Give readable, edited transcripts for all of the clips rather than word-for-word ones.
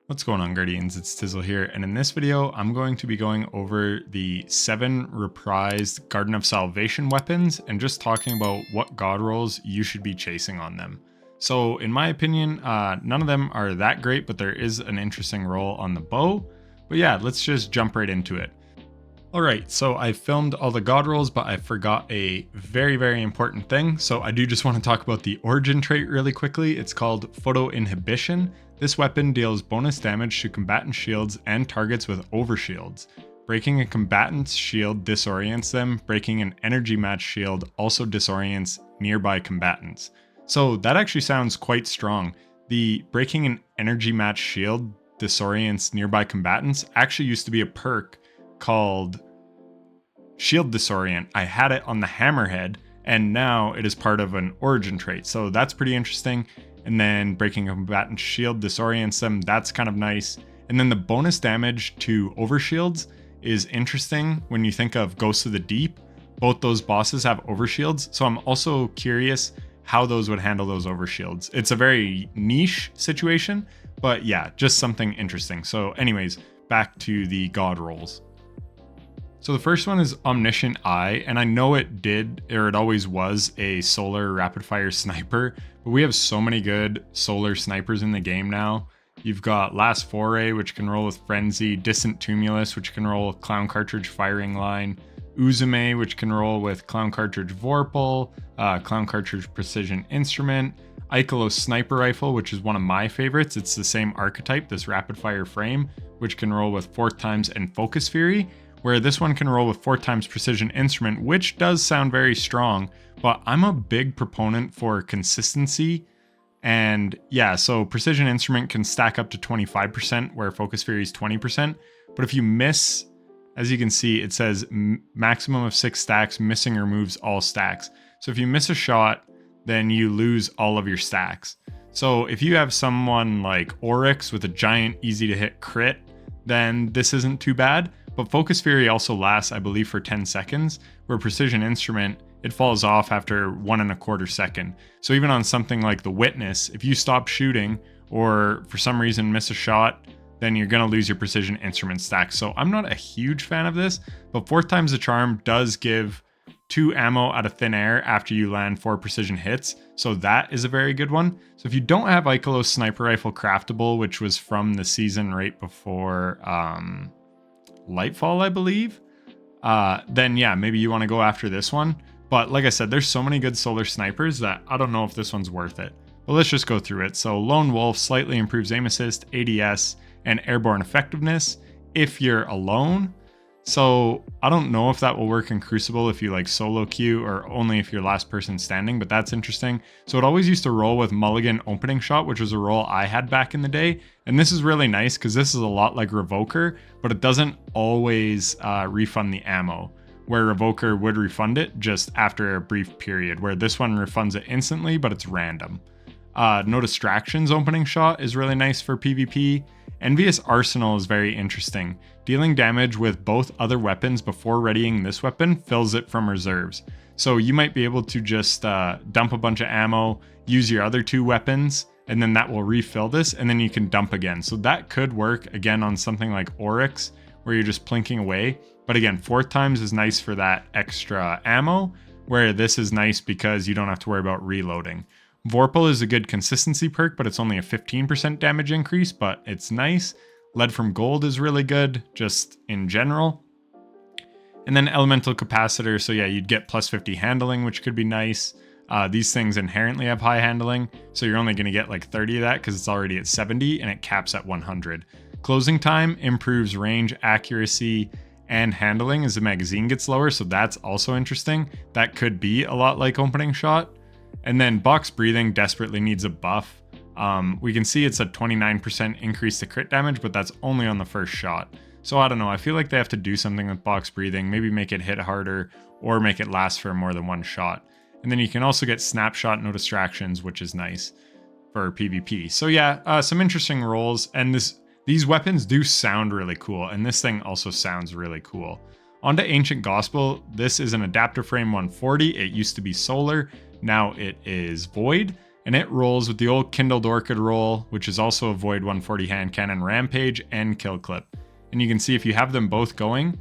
What's going on, Guardians? It's Tizzle here, and in this video, I'm going to be going over the 7 reprised Garden of Salvation weapons and just talking about what god rolls you should be chasing on them. So, in my opinion, none of them are that great, but there is an interesting roll on the bow. But yeah, let's just jump right into it. Alright, so I filmed all the god rolls, but I forgot a very important thing. So I do just want to talk about the origin trait really quickly. It's called Photo Inhibition. This weapon deals bonus damage to combatant shields and targets with overshields. Breaking a combatant's shield disorients them. Breaking an energy match shield also disorients nearby combatants. So that actually sounds quite strong. The breaking an energy match shield disorients nearby combatants actually used to be a perk called Shield Disorient. I had it on the Hammerhead, and now it is part of an origin trait, so that's pretty interesting. And then breaking a combatant's shield disorients them, that's kind of nice. And then the bonus damage to overshields is interesting when you think of Ghosts of the Deep. Both those bosses have overshields, so I'm also curious how those would handle those overshields. It's a very niche situation, but yeah, just something interesting. So anyways, back to the god rolls. So the first one is Omniscient Eye, and I know it always was a solar rapid fire sniper, but we have so many good solar snipers in the game now. You've got Last Foray, which can roll with Frenzy, Distant Tumulus, which can roll with Clown Cartridge Firing Line, Uzume, which can roll with Clown Cartridge Vorpal, Clown Cartridge Precision Instrument, Ikelos Sniper Rifle, which is one of my favorites. It's the same archetype, this rapid fire frame, which can roll with 4 times and Focus Fury, where this one can roll with 4 times Precision Instrument, which does sound very strong, but I'm a big proponent for consistency. And yeah, so Precision Instrument can stack up to 25%, where Focus Fury is 20%. But if you miss, as you can see, it says maximum of 6 stacks, missing removes all stacks. So if you miss a shot, then you lose all of your stacks. So if you have someone like Oryx with a giant easy to hit crit, then this isn't too bad. But Focus Fury also lasts, I believe, for 10 seconds, where Precision Instrument, it falls off after 1.25 seconds. So even on something like the Witness, if you stop shooting or for some reason miss a shot, then you're going to lose your Precision Instrument stack. So I'm not a huge fan of this, but 4 times the Charm does give 2 ammo out of thin air after you land 4 precision hits. So that is a very good one. So if you don't have Ikelos Sniper Rifle craftable, which was from the season right before Lightfall, I believe, then yeah, maybe you want to go after this one. But like I said, there's so many good solar snipers that I don't know if this one's worth it. But let's just go through it. So Lone Wolf slightly improves aim assist, ADS, and airborne effectiveness if you're alone. So I don't know if that will work in Crucible if you like solo queue or only if you're last person standing, but that's interesting. So it always used to roll with Mulligan Opening Shot, which was a roll I had back in the day. And this is really nice because this is a lot like Revoker, but it doesn't always refund the ammo, where Revoker would refund it just after a brief period, where this one refunds it instantly, but it's random. No Distractions Opening Shot is really nice for PvP. Envious Arsenal is very interesting. Dealing damage with both other weapons before readying this weapon fills it from reserves. So you might be able to just dump a bunch of ammo, use your other 2 weapons, and then that will refill this, and then you can dump again. So that could work again on something like Oryx, where you're just plinking away. But again, 4 times is nice for that extra ammo, where this is nice because you don't have to worry about reloading. Vorpal is a good consistency perk, but it's only a 15% damage increase, but it's nice. Lead from Gold is really good, just in general. And then Elemental Capacitor, so yeah, you'd get plus 50 handling, which could be nice. These things inherently have high handling, so you're only going to get like 30 of that because it's already at 70 and it caps at 100. Closing Time improves range, accuracy, and handling as the magazine gets lower, so that's also interesting. That could be a lot like Opening Shot. And then Box Breathing desperately needs a buff. We can see it's a 29% increase to crit damage, but that's only on the first shot. So I don't know, I feel like they have to do something with Box Breathing, maybe make it hit harder or make it last for more than 1 shot. And then you can also get Snapshot, No Distractions, which is nice for PvP. So yeah, some interesting rolls, and these weapons do sound really cool, and this thing also sounds really cool. Onto Ancient Gospel. This is an Adapter Frame 140. It used to be solar, now it is void. and it rolls with the old Kindled Orchid roll, which is also a Void 140 hand cannon, Rampage, and Kill Clip. And you can see if you have them both going,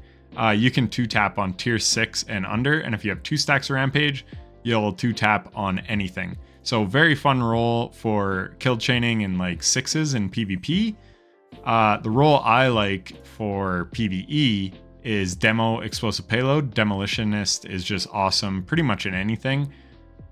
you can 2-tap on tier 6 and under, and if you have 2 stacks of Rampage, you'll 2-tap on anything. So very fun roll for kill chaining in like 6s in PvP. The roll I like for PvE is Demo Explosive Payload. Demolitionist is just awesome pretty much in anything.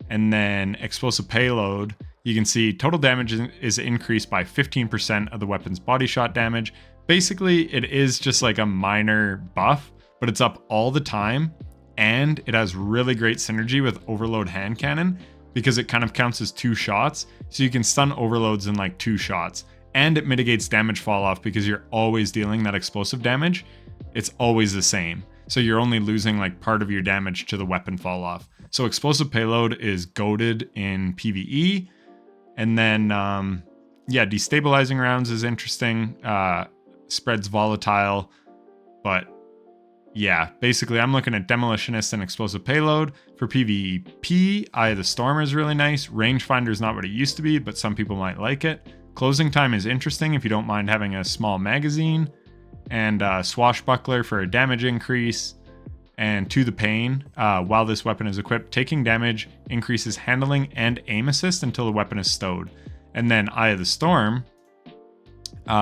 And then Explosive Payload, you can see total damage is increased by 15% of the weapon's body shot damage. Basically, it is just like a minor buff, but it's up all the time. And it has really great synergy with Overload Hand Cannon because it kind of counts as 2 shots. So you can stun overloads in like 2 shots. And it mitigates damage fall off because you're always dealing that explosive damage. It's always the same. So you're only losing like part of your damage to the weapon fall off. So Explosive Payload is goated in PvE. And then, yeah, Destabilizing Rounds is interesting. Spreads volatile. But yeah, basically I'm looking at Demolitionist and Explosive Payload. For PvP, Eye of the Storm is really nice. Rangefinder is not what it used to be, but some people might like it. Closing Time is interesting if you don't mind having a small magazine. And Swashbuckler for a damage increase. And To the Pain, while this weapon is equipped, taking damage increases handling and aim assist until the weapon is stowed. And then Eye of the Storm,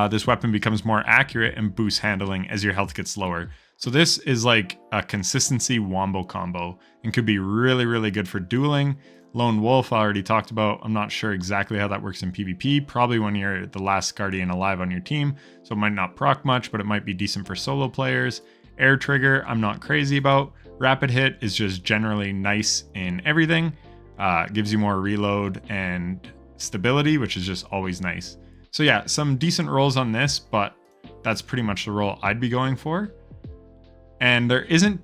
this weapon becomes more accurate and boosts handling as your health gets lower. So this is like a consistency wombo combo and could be really, really good for dueling. Lone Wolf I already talked about. I'm not sure exactly how that works in PvP. Probably when you're the last Guardian alive on your team. So it might not proc much, but it might be decent for solo players. Air Trigger, I'm not crazy about. Rapid Hit is just generally nice in everything. Gives you more reload and stability, which is just always nice. So yeah, some decent rolls on this, but that's pretty much the roll I'd be going for. And there isn't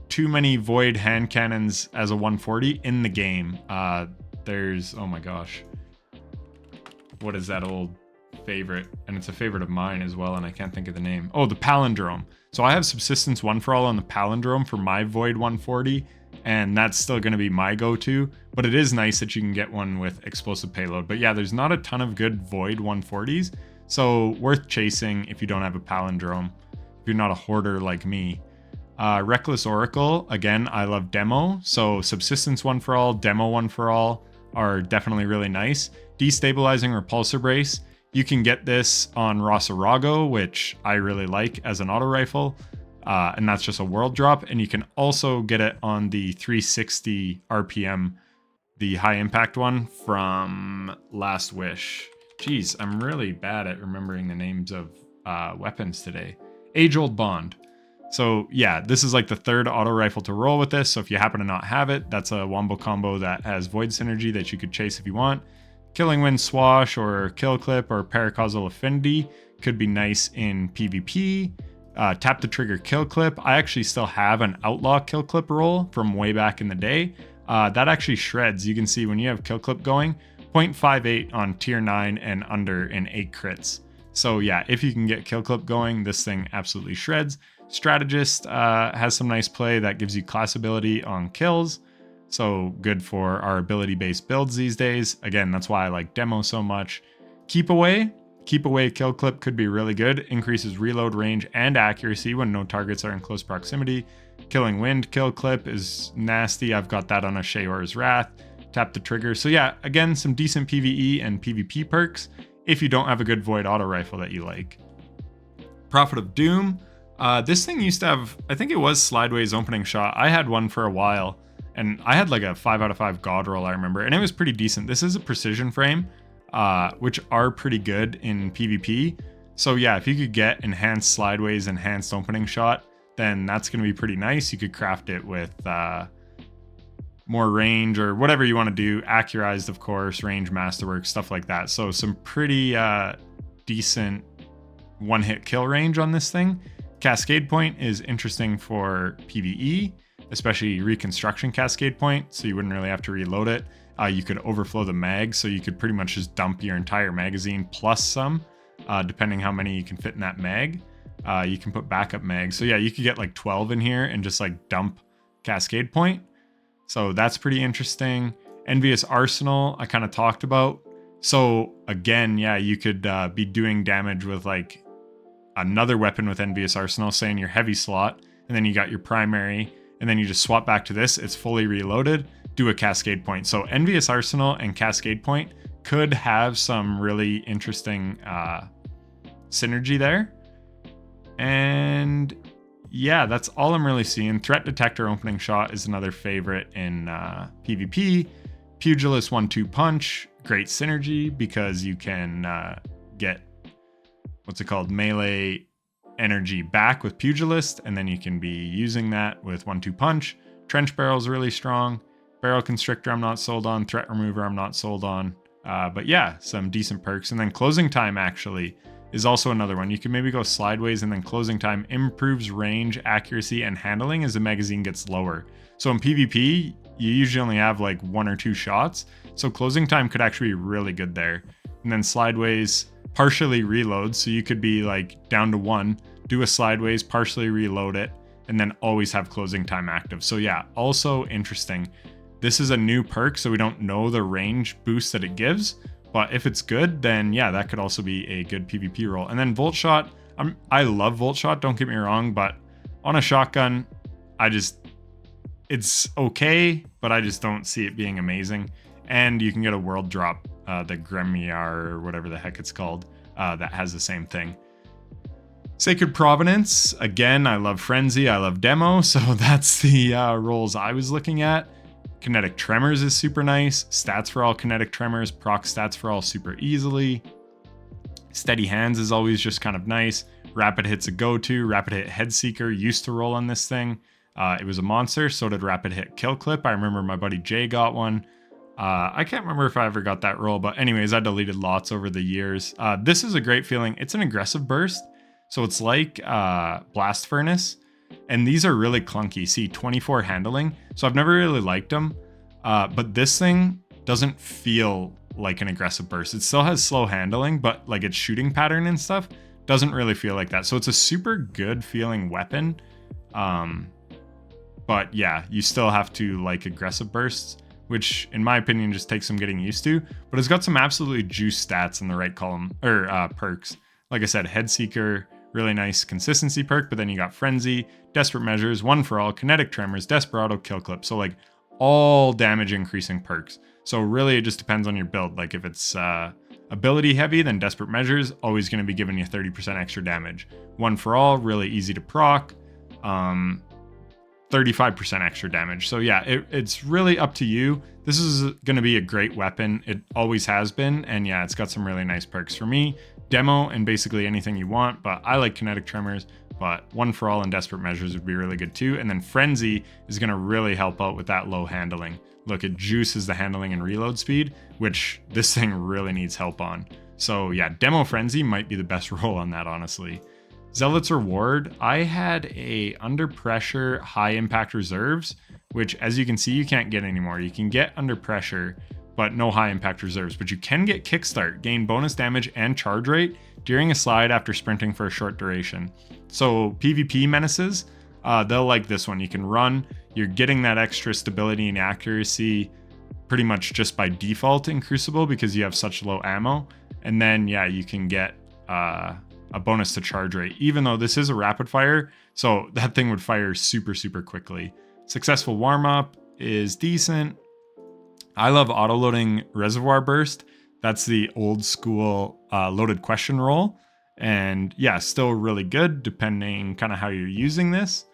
too many Void hand cannons as a 140 in the game. There's, oh my gosh, what is that old favorite? And it's a favorite of mine as well, and I can't think of the name. Oh, the Palindrome. So I have Subsistence 1 for All on the Palindrome for my Void 140, and that's still going to be my go-to, but it is nice that you can get one with Explosive Payload. But yeah, there's not a ton of good Void 140s, so worth chasing if you don't have a Palindrome, if you're not a hoarder like me. Reckless Oracle, again, I love Demo, so Subsistence 1 for All, Demo 1 for All are definitely really nice. Destabilizing Repulsor Brace, you can get this on Rosarago, which I really like as an auto rifle, and that's just a world drop, and you can also get it on the 360 RPM, the high impact one from Last Wish. Jeez, I'm really bad at remembering the names of weapons today. Age-Old Bond. So yeah, this is like the 3rd auto rifle to roll with this. So if you happen to not have it, that's a wombo combo that has Void synergy that you could chase if you want. Killing Wind Swash or Kill Clip or Paracausal Affinity could be nice in PvP. Tap the Trigger Kill Clip. I actually still have an Outlaw Kill Clip roll from way back in the day. That actually shreds. You can see when you have Kill Clip going, 0.58 on tier 9 and under in 8 crits. So yeah, if you can get Kill Clip going, this thing absolutely shreds. Strategist has some nice play that gives you class ability on kills. So good for our ability-based builds these days. Again, that's why I like Demo so much. Keep Away Kill Clip could be really good. Increases reload range and accuracy when no targets are in close proximity. Killing Wind Kill Clip is nasty. I've got that on a Sheor's Wrath. Tap the Trigger. So yeah, again, some decent PvE and PvP perks if you don't have a good Void auto rifle that you like. Prophet of Doom. This thing used to have, I think it was Slideways opening shot. I had one for a while, and I had like a 5 out of 5 God roll, I remember, and it was pretty decent. This is a precision frame, which are pretty good in PvP. So yeah, if you could get enhanced Slideways, enhanced opening shot, then that's going to be pretty nice. You could craft it with more range or whatever you want to do. Accurized, of course, range masterwork, stuff like that. So some pretty decent one-hit kill range on this thing. Cascade Point is interesting for PvE, especially Reconstruction Cascade Point, so you wouldn't really have to reload it. You could overflow the mag, so you could pretty much just dump your entire magazine plus some, depending how many you can fit in that mag. You can put backup mags. So yeah, you could get like 12 in here and just like dump Cascade Point. So that's pretty interesting. Envious Arsenal, I kind of talked about. So again, yeah, you could be doing damage with like another weapon with Envious Arsenal, say in your heavy slot, and then you got your primary, and then you just swap back to this. It's fully reloaded. Do a Cascade Point. So Envious Arsenal and Cascade Point could have some really interesting synergy there. And yeah, that's all I'm really seeing. Threat Detector Opening Shot is another favorite in PvP. Pugilist 1-2 Punch, great synergy because you can get, what's it called, melee energy back with Pugilist, and then you can be using that with 1-2 Punch. Trench Barrel is really strong. Barrel Constrictor I'm not sold on. Threat Remover I'm not sold on. But yeah, some decent perks. And then Closing Time actually is also another one. You can maybe go Slideways, and then Closing Time improves range, accuracy, and handling as the magazine gets lower. So in PvP, you usually only have like 1 or 2 shots. So Closing Time could actually be really good there. And then Slideways partially reloads. So you could be like down to 1, do a Slideways, partially reload it, and then always have Closing Time active. So yeah, also interesting. This is a new perk, so we don't know the range boost that it gives. But if it's good, then yeah, that could also be a good PvP role. And then Volt Shot, I love Volt Shot, don't get me wrong, but on a shotgun, it's okay, but I just don't see it being amazing. And you can get a world drop, the Gremiar or whatever the heck it's called, that has the same thing. Sacred Provenance, again, I love Frenzy, I love Demo, so that's the roles I was looking at. Kinetic Tremors is super nice. Stats for all Kinetic Tremors. Proc stats for all super easily. Steady Hands is always just kind of nice. Rapid Hit's a go-to. Rapid Hit Headseeker used to roll on this thing. It was a monster. So did Rapid Hit Kill Clip. I remember my buddy Jay got one. I can't remember if I ever got that roll, but anyways, I deleted lots over the years. This is a great feeling. It's an aggressive burst. So it's like Blast Furnace. And these are really clunky. See, 24 handling. So I've never really liked them. But this thing doesn't feel like an aggressive burst. It still has slow handling, but like its shooting pattern and stuff doesn't really feel like that. So it's a super good feeling weapon. But yeah, you still have to like aggressive bursts, which in my opinion just takes some getting used to. But it's got some absolutely juice stats in the right column, or perks. Like I said, Headseeker, really nice consistency perk, but then you got Frenzy, Desperate Measures, One for All, Kinetic Tremors, Desperado, Kill Clip. So like all damage increasing perks. So really it just depends on your build. Like if it's ability heavy, then Desperate Measures, always going to be giving you 30% extra damage. One for All, really easy to proc. 35% extra damage. So yeah, it's really up to you. This is going to be a great weapon. It always has been. And yeah, it's got some really nice perks for me. Demo and basically anything you want, but I like Kinetic Tremors, but One for All and Desperate Measures would be really good too. And then Frenzy is going to really help out with that low handling. Look, it juices the handling and reload speed, which this thing really needs help on. So yeah, Demo Frenzy might be the best role on that, honestly. Zealot's Reward, I had a Under Pressure High Impact Reserves, which as you can see, you can't get anymore. You can get Under Pressure, but no High Impact Reserves. But you can get Kickstart, gain bonus damage and charge rate during a slide after sprinting for a short duration. So PvP menaces, they'll like this one. You can run, you're getting that extra stability and accuracy pretty much just by default in Crucible because you have such low ammo. And then yeah, you can get a bonus to charge rate, even though this is a rapid fire, so that thing would fire super quickly. Successful warm-up is decent. I love auto-loading Reservoir Burst. That's the old school loaded question roll. And yeah, still really good depending kind of how you're using this.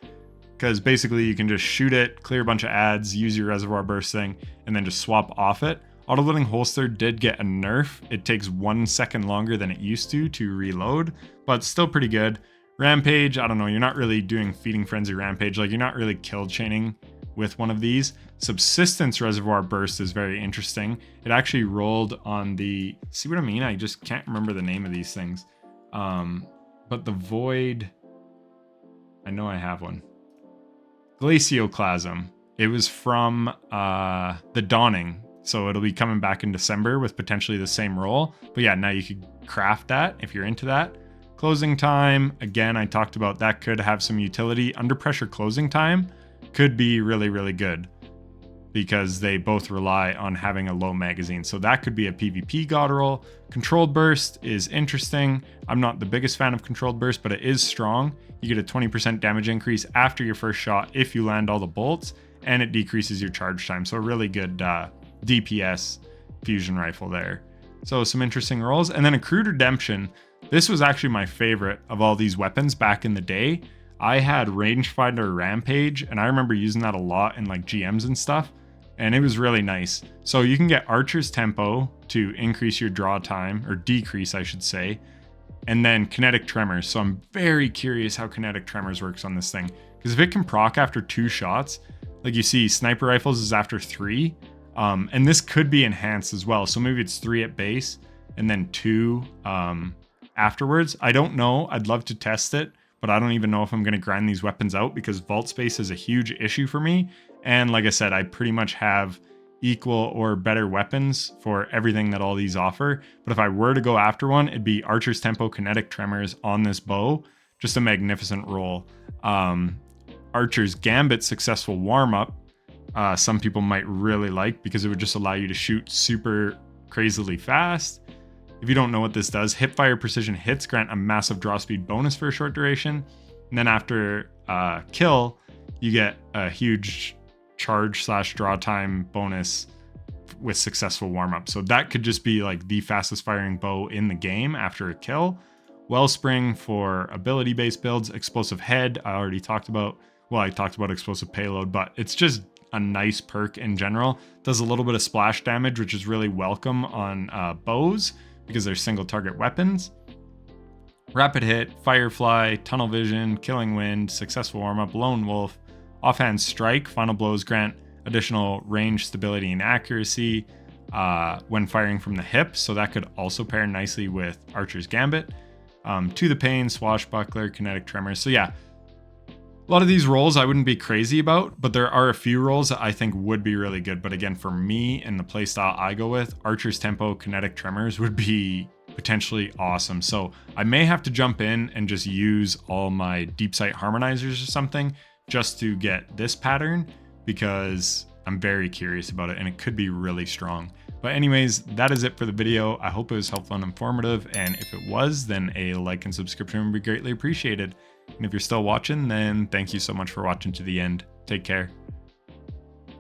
Because basically you can just shoot it, clear a bunch of ads, use your Reservoir Burst thing, and then just swap off it. Auto-loading holster did get a nerf. It takes 1 second longer than it used to reload, but still pretty good. Rampage, I don't know, you're not really doing Feeding Frenzy Rampage, like you're not really kill chaining with one of these. Subsistence Reservoir Burst is very interesting. It actually rolled on the, see what I mean? I just can't remember the name of these things. But the Void, I know I have one. Glacioclasm. It was from the Dawning. So it'll be coming back in December with potentially the same role. But yeah, now you could craft that if you're into that. Closing Time, again, I talked about that could have some utility. Under Pressure Closing Time could be really good. because they both rely on having a low magazine. So that could be a PvP god roll. Controlled burst is interesting. I'm not the biggest fan of controlled burst, but it is strong. You get a 20% damage increase after your first shot if you land all the bolts, and it decreases your charge time. So a really good DPS fusion rifle there. So some interesting rolls. And then Accrued Redemption. This was actually my favorite of all these weapons back in the day. I had Rangefinder Rampage, and I remember using that a lot in like GMs and stuff, and it was really nice. So you can get Archer's Tempo to increase your draw time, or decrease I should say, and then Kinetic Tremors. So I'm very curious how Kinetic Tremors works on this thing, because if it can proc after 2 shots, like you see Sniper Rifles is after 3, and this could be enhanced as well. So maybe it's 3 at base and then 2 afterwards. I don't know. I'd love to test it, but I don't even know if I'm going to grind these weapons out because vault space is a huge issue for me. And like I said, I pretty much have equal or better weapons for everything that all these offer. But if I were to go after one, it'd be Archer's Tempo Kinetic Tremors on this bow. Just a magnificent roll. Archer's Gambit Successful Warm-Up. Some people might really like because it would just allow you to shoot super crazily fast. If you don't know what this does, hipfire precision hits grant a massive draw speed bonus for a short duration. And then after kill, you get a huge charge/draw time bonus with successful warm-up. So that could just be like the fastest firing bow in the game after a kill. Wellspring for ability-based builds. Explosive Head, I already talked about. Well, I talked about Explosive Payload, but it's just a nice perk in general. Does a little bit of splash damage, which is really welcome on bows because they're single target weapons. Rapid Hit, Firefly, Tunnel Vision, Killing Wind, Successful Warm-Up, Lone Wolf, Offhand Strike. Final blows grant additional range, stability, and accuracy when firing from the hip. So that could also pair nicely with Archer's Gambit. To the Pain, Swashbuckler, Kinetic Tremors. So yeah, a lot of these rolls I wouldn't be crazy about, but there are a few rolls that I think would be really good. But again, for me and the playstyle I go with, Archer's Tempo Kinetic Tremors would be potentially awesome. So I may have to jump in and just use all my deep sight harmonizers or something just to get this pattern, because I'm very curious about it and it could be really strong. But anyways, that is it for the video. I hope it was helpful and informative, and if it was, then a like and subscription would be greatly appreciated. And if you're still watching, then thank you so much for watching to the end. Take care.